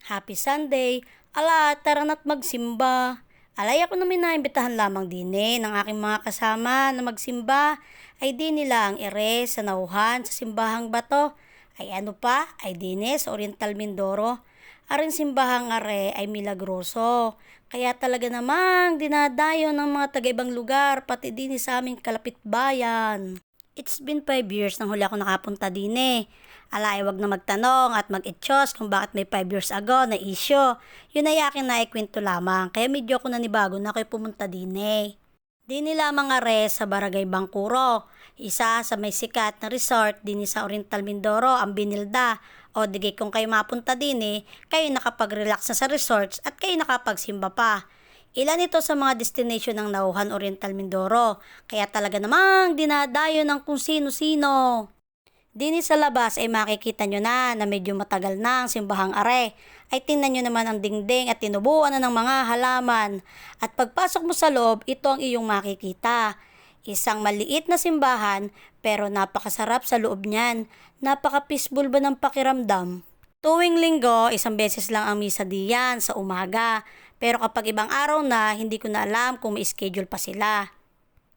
Happy Sunday! Ala, tara na't magsimba. Alay ako namin naimbitahan lamang din ng aking mga kasama na magsimba ay di nila ang ere sa nauhan sa simbahang bato. Ay ano pa, ay dine sa Oriental Mindoro. Aring simbahang are ay milagroso. Kaya talaga namang dinadayo ng mga taga-ibang lugar pati din sa aming kalapit bayan. It's been 5 years nang huli ako nakapunta din eh. Alay, wag na magtanong at mag-itchos kung bakit may 5 years ago na issue. Yun ay akin na ikwento lamang, kaya medyo ako nanibago na kayo pumunta din eh. Di nila mga res sa Barangay Bangkuro, isa sa may sikat na resort din sa Oriental Mindoro, ang Binilda. O digay kung kayo mapunta din eh, kayo nakapag-relax na sa resorts at kayo nakapagsimba pa. Ilan ito sa mga destination ng Nauhan Oriental Mindoro, kaya talaga namang dinadayo ng kung sino-sino. Dini sa labas ay makikita nyo na medyo matagal na ang simbahang are. Ay tingnan nyo naman ang dingding at tinubuan na ng mga halaman. At pagpasok mo sa loob, ito ang iyong makikita. Isang maliit na simbahan pero napakasarap sa loob niyan. Napaka-peaceful ba ng pakiramdam? Tuwing linggo, isang beses lang ang misa diyan sa umaga. Pero kapag ibang araw na, hindi ko na alam kung may schedule pa sila.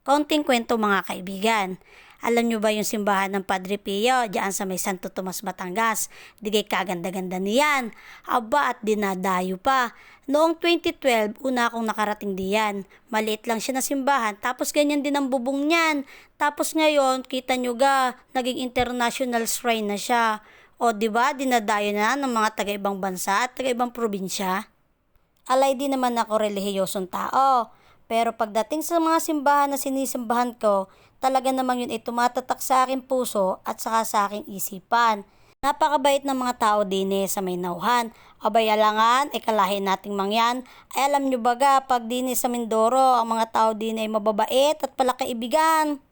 Kaunting kwento mga kaibigan. Alam nyo ba yung simbahan ng Padre Pio diyan sa may Santo Tomas, Batangas? Digay kaganda-ganda niyan. Aba at dinadayo pa. Noong 2012, una akong nakarating diyan. Maliit lang siya na simbahan tapos ganyan din ang bubong niyan. Tapos ngayon, kita nyo ga, naging international shrine na siya. O di ba dinadayo na ng mga taga-ibang bansa at taga-ibang probinsya? Alay din naman ako relihiyosong tao. Pero pagdating sa mga simbahan na sinisimbahan ko, talaga namang yun ay tumatatak sa aking puso at saka sa aking isipan. Napakabait ng mga tao din sa may nauhan. Abay alangan, kalahin nating mangyan. Ay alam nyo baga, pag din sa Mindoro, ang mga tao din ay mababait at palakaibigan.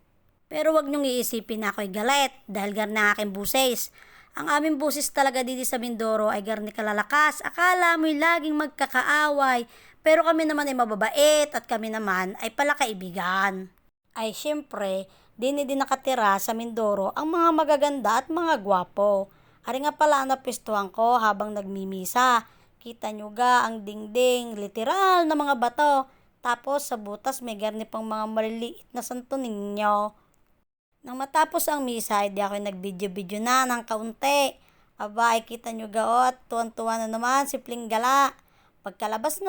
Pero wag niyong iisipin na ako'y galit dahil gar na aking buses. Ang aming buses talaga dito sa Mindoro ay gar ni kalalakas. Akala mo'y laging magkakaaway. Pero kami naman ay mababait at kami naman ay palakaibigan. Ay syempre, din nakatira sa Mindoro ang mga magaganda at mga gwapo. Ari nga pala ang napistuhan ko habang nagmimisa. Kita nyo ga ang dingding, literal na mga bato. Tapos sa butas may garni pang mga maliliit na santo ninyo. Nang matapos ang misa, hindi ako nag-video-video na ng kaunti. Aba, ay kita nyo gaot, tuwan-tuwa na naman, simpleng gala. Pagkalabas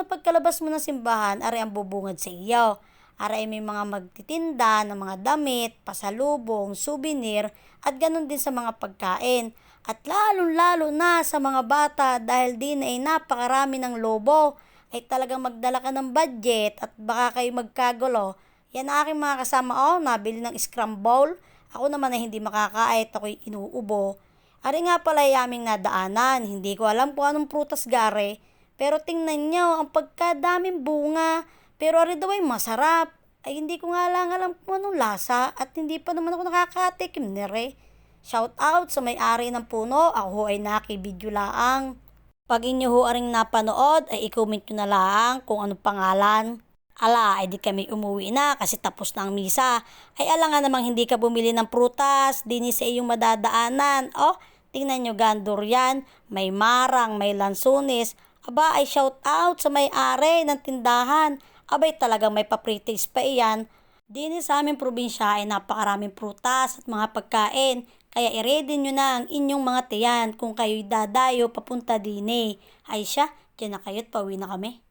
mo ng simbahan, ari ang bubungad sa iyo. Ari may mga magtitinda ng mga damit, pasalubong, souvenir, at ganun din sa mga pagkain. At lalong-lalo na sa mga bata dahil din ay napakarami ng lobo, ay talagang magdala ka ng budget at baka kayo magkagulo. Yan ang aking mga kasama nabili ng scramble. Ako naman ay hindi makakait, ako'y inuubo. Ari nga pala ay aming nadaanan, hindi ko alam kung anong prutas gare. Pero tingnan nyo, ang pagkadaming bunga. Pero ari daw ay masarap. Ay hindi ko nga lang alam kung anong lasa at hindi pa naman ako nakakatikim nire. Shout out sa may-ari ng puno, ako ay nakibidyo laang. Pag inyo ho aring napanood, ay i-comment nyo na lang kung anong pangalan. Ala, ay di kami umuwi na kasi tapos na ang misa. Ay ala nga namang hindi ka bumili ng prutas, di ni sa iyong madadaanan. Oh, tingnan nyo gandurian, may marang, may lansunis. Aba, ay shout out sa may-ari ng tindahan. Abay talagang may papritis pa iyan. Dini sa aming probinsya ay napakaraming prutas at mga pagkain. Kaya i-ready nyo na ang inyong mga tiyan kung kayo'y dadayo papunta dini. Ay siya, dyan na kayo't pauwi na kami.